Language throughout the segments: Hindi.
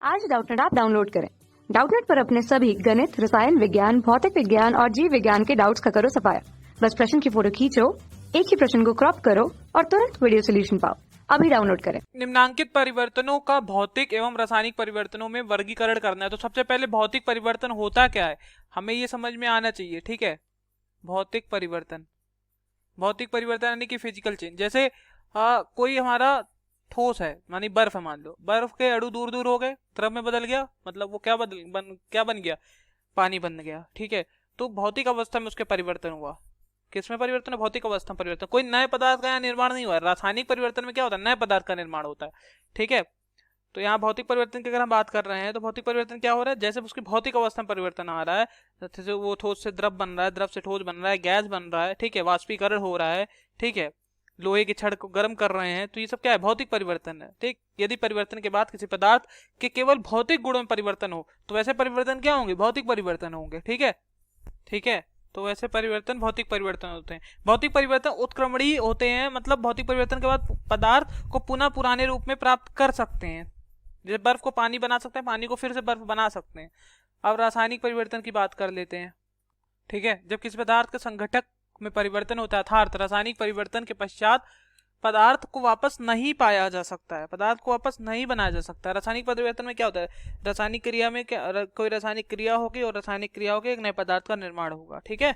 आज डाउटनेट ऐप डाउनलोड करें। डाउटनेट पर अपने सभी गणित, रसायन विज्ञान, भौतिक विज्ञान और जीव विज्ञान के डाउट्स का करो सफाया। बस प्रश्न की फोटो खींचो, एक ही प्रश्न को क्रॉप करो और तुरंत वीडियो सोल्यूशन पाओ। अभी डाउनलोड करें। निम्नांकित परिवर्तनों का भौतिक एवं रासायनिक परिवर्तनों में वर्गीकरण करना है। तो सबसे पहले भौतिक परिवर्तन होता क्या है हमें ये समझ में आना चाहिए। ठीक है, भौतिक परिवर्तन, भौतिक परिवर्तन यानी कि फिजिकल चेंज। जैसे कोई हमारा ठोस है, मानी बर्फ है, मान लो बर्फ के अणु दूर दूर हो गए, द्रव में बदल गया, मतलब वो क्या बन गया, पानी बन गया। ठीक है, तो भौतिक अवस्था में उसके परिवर्तन हुआ। किसमें परिवर्तन है? भौतिक अवस्था में परिवर्तन। कोई नए पदार्थ का यहाँ निर्माण नहीं हुआ। रासायनिक परिवर्तन में क्या होता है? नए पदार्थ का निर्माण होता है। ठीक है, तो यहाँ भौतिक परिवर्तन की अगर हम बात कर रहे हैं तो भौतिक परिवर्तन क्या हो रहा है? जैसे उसकी भौतिक अवस्था में परिवर्तन आ रहा है, जैसे वो ठोस से द्रव बन रहा है, द्रव से ठोस बन रहा है, गैस बन रहा है। ठीक है, वाष्पीकरण हो रहा है। ठीक है, लोहे की छड़ को गर्म कर रहे हैं, तो ये सब क्या है? भौतिक परिवर्तन है। ठीक, यदि परिवर्तन के बाद किसी पदार्थ के केवल भौतिक गुणों में परिवर्तन हो तो वैसे परिवर्तन क्या होंगे? भौतिक परिवर्तन होंगे। ठीक है, ठीक है, तो वैसे परिवर्तन भौतिक परिवर्तन होते हैं। भौतिक परिवर्तन उत्क्रमणीय होते हैं, मतलब भौतिक परिवर्तन के बाद पदार्थ को पुनः पुराने रूप में प्राप्त कर सकते हैं। जैसे बर्फ को पानी बना सकते हैं, पानी को फिर से बर्फ बना सकते हैं। अब रासायनिक परिवर्तन की बात कर लेते हैं। ठीक है, जब किसी पदार्थ के संघटक में परिवर्तन होता है, अर्थात रासायनिक परिवर्तन के पश्चात पदार्थ को वापस नहीं पाया जा सकता है, पदार्थ को वापस नहीं बनाया जा सकता है। रासायनिक परिवर्तन में क्या होता है? रासायनिक क्रिया में क्या, कोई रासायनिक क्रिया होगी और रासायनिक क्रिया होगी, एक नए पदार्थ का निर्माण होगा। ठीक है,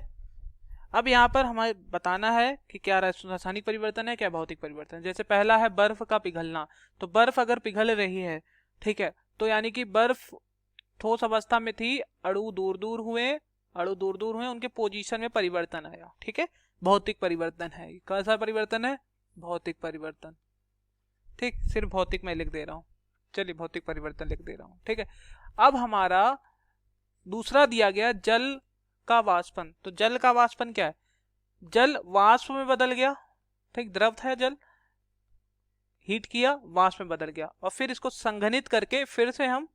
अब यहाँ पर हमें बताना है कि क्या रासायनिक परिवर्तन है, क्या भौतिक परिवर्तन। जैसे पहला है बर्फ का पिघलना। तो बर्फ अगर पिघल रही है, ठीक है, तो यानी कि बर्फ ठोस अवस्था में थी, अणु दूर दूर हुए, अणु दूर दूर हुए, उनके पोजीशन में परिवर्तन आया। ठीक है, भौतिक परिवर्तन है। कैसा परिवर्तन है? भौतिक परिवर्तन। ठीक, सिर्फ भौतिक में लिख दे रहा हूं, चलिए भौतिक परिवर्तन लिख दे रहा हूं। ठीक है, अब हमारा दूसरा दिया गया जल का वाष्पन। तो जल का वाष्पन क्या है? जल वाष्प में बदल गया। ठीक, द्रव था जल, हीट किया, वाष्प में बदल गया, और फिर इसको संघनित करके फिर से हम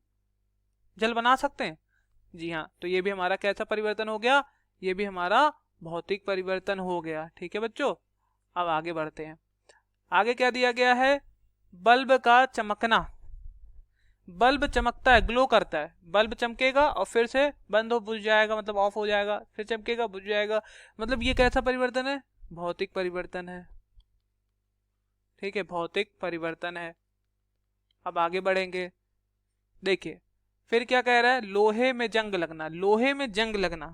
जल बना सकते हैं। जी हाँ, तो ये भी हमारा कैसा परिवर्तन हो गया? ये भी हमारा भौतिक परिवर्तन हो गया। ठीक है बच्चों, अब आगे बढ़ते हैं। आगे क्या दिया गया है? बल्ब का चमकना। बल्ब चमकता है, ग्लो करता है, बल्ब चमकेगा और फिर से बंद हो बुझ जाएगा, मतलब ऑफ हो जाएगा, फिर चमकेगा बुझ जाएगा, मतलब ये कैसा परिवर्तन है? भौतिक परिवर्तन है। ठीक है, भौतिक परिवर्तन है। अब आगे बढ़ेंगे। देखिए फिर क्या कह रहा है? लोहे में जंग लगना। लोहे में जंग लगना,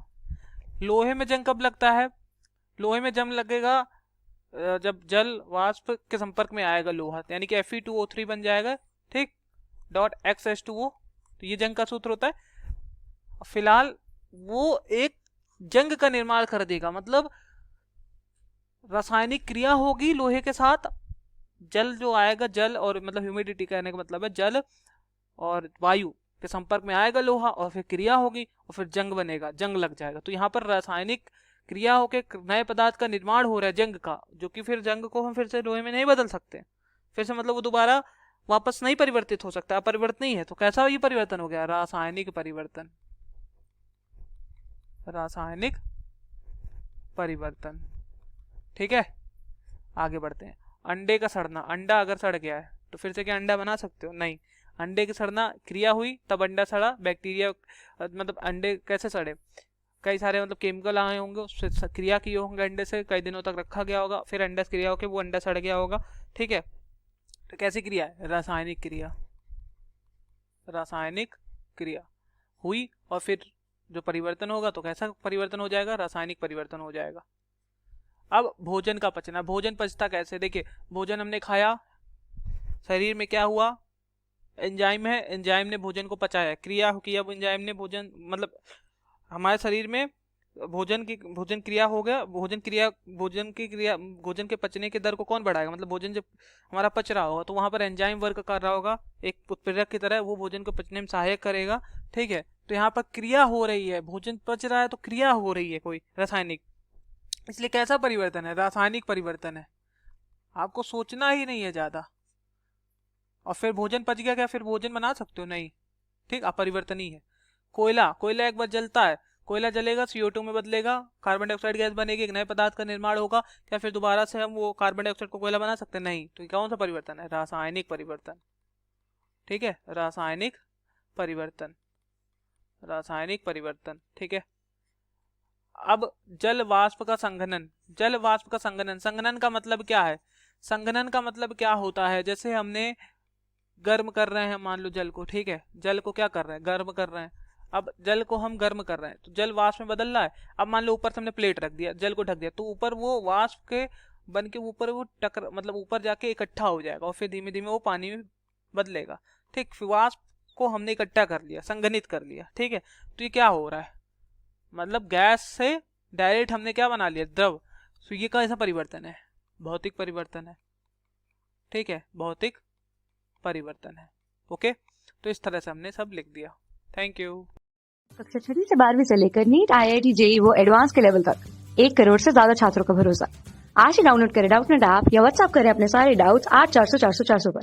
लोहे में जंग कब लगता है? लोहे में जंग लगेगा जब जल वाष्प के संपर्क में आएगा लोहा, यानी कि Fe2O3 बन जाएगा। ठीक, डॉट XH2O, तो ये जंग का सूत्र होता है। फिलहाल वो एक जंग का निर्माण कर देगा, मतलब रासायनिक क्रिया होगी लोहे के साथ, जल जो आएगा, जल और मतलब ह्यूमिडिटी कहने का मतलब है जल और वायु के संपर्क में आएगा लोहा, और फिर क्रिया होगी और फिर जंग बनेगा, जंग लग जाएगा। तो यहाँ पर रासायनिक क्रिया होकर नए पदार्थ का निर्माण हो रहा है जंग का, जो कि फिर जंग को हम फिर से लोहे में नहीं बदल सकते फिर से, मतलब वो दोबारा वापस नहीं परिवर्तित हो सकता, अपरिवर्तनीय है। तो कैसा ये परिवर्तन हो गया? रासायनिक परिवर्तन। रासायनिक परिवर्तन। ठीक है, आगे बढ़ते हैं। अंडे का सड़ना। अंडा अगर सड़ गया है तो फिर से क्या अंडा बना सकते हो? नहीं। अंडे की सड़ना, क्रिया हुई तब अंडा सड़ा, बैक्टीरिया, मतलब अंडे कैसे सड़े? कई सारे मतलब केमिकल आए होंगे, उससे क्रिया किए होंगे, अंडे से कई दिनों तक रखा गया होगा, फिर अंडा क्रिया होकर वो अंडा सड़ गया होगा। ठीक है, तो कैसी क्रिया है? रासायनिक क्रिया। रासायनिक क्रिया हुई और फिर जो परिवर्तन होगा तो कैसा परिवर्तन हो जाएगा? रासायनिक परिवर्तन हो जाएगा। अब भोजन का पचना। भोजन पचता कैसे? देखिए, भोजन हमने खाया, शरीर में क्या हुआ? एंजाइम है, एंजाइम ने भोजन को पचाया, क्रिया किया एंजाइम ने, भोजन मतलब हमारे शरीर में भोजन क्रिया हो गया। भोजन की क्रिया, भोजन के पचने के दर को कौन बढ़ाएगा? मतलब भोजन जब हमारा पच रहा होगा तो वहां पर एंजाइम वर्क कर रहा होगा एक उत्प्रेरक की तरह, वो भोजन को पचने में सहायक करेगा। ठीक है, तो यहाँ पर क्रिया हो रही है, भोजन पच रहा है तो क्रिया हो रही है कोई रासायनिक, इसलिए कैसा परिवर्तन है? रासायनिक परिवर्तन है। आपको सोचना ही नहीं है ज्यादा। और फिर भोजन पच गया, क्या फिर भोजन बना सकते हो? नहीं। ठीक, अपरिवर्तनीय है। कोयला, कोयला एक बार जलता है, कोयला जलेगा, CO2 में बदलेगा, कार्बन डाइऑक्साइड गैस बनेगी, एक नए पदार्थ का निर्माण होगा, क्या फिर दोबारा से हम वो कार्बन डाइऑक्साइड को कोयला बना सकते हैं? नहीं। तो कौन सा परिवर्तन है? रासायनिक परिवर्तन। ठीक है, रासायनिक परिवर्तन, रासायनिक परिवर्तन, ठीक है। अब जल वाष्प का संघनन, जल वाष्प का संघनन, संघनन का मतलब क्या है? संघनन का मतलब क्या होता है? जैसे हमने गर्म कर रहे हैं मान लो जल को, ठीक है, जल को क्या कर रहे हैं? गर्म कर रहे हैं। अब जल को हम गर्म कर रहे हैं तो जल वाष्प में बदल रहा है। अब मान लो ऊपर से हमने प्लेट रख दिया, जल को ढक दिया, तो ऊपर वो वाष्प के बन के ऊपर वो टकर मतलब ऊपर जाके इकट्ठा हो जाएगा और फिर धीमे धीमे वो पानी में बदलेगा, ठीक। फिर वाष्प को हमने इकट्ठा कर लिया, संघनित कर लिया, ठीक है। तो ये क्या हो रहा है? मतलब गैस से डायरेक्ट हमने क्या बना लिया? द्रव। तो ये कैसा परिवर्तन है? भौतिक परिवर्तन है, ठीक है, भौतिक परिवर्तन है। ओके, तो इस तरह से हमने सब लिख दिया। Thank you. कक्षा 6वीं से 12वीं से लेकर नीट, IIT, JEE वो एडवांस के लेवल तक 1 करोड़ से ज्यादा छात्रों का भरोसा। आज ही डाउनलोड करें डाउटनेट ऐप या व्हाट्सएप करें अपने सारे डाउट्स 8400 400 400 पर।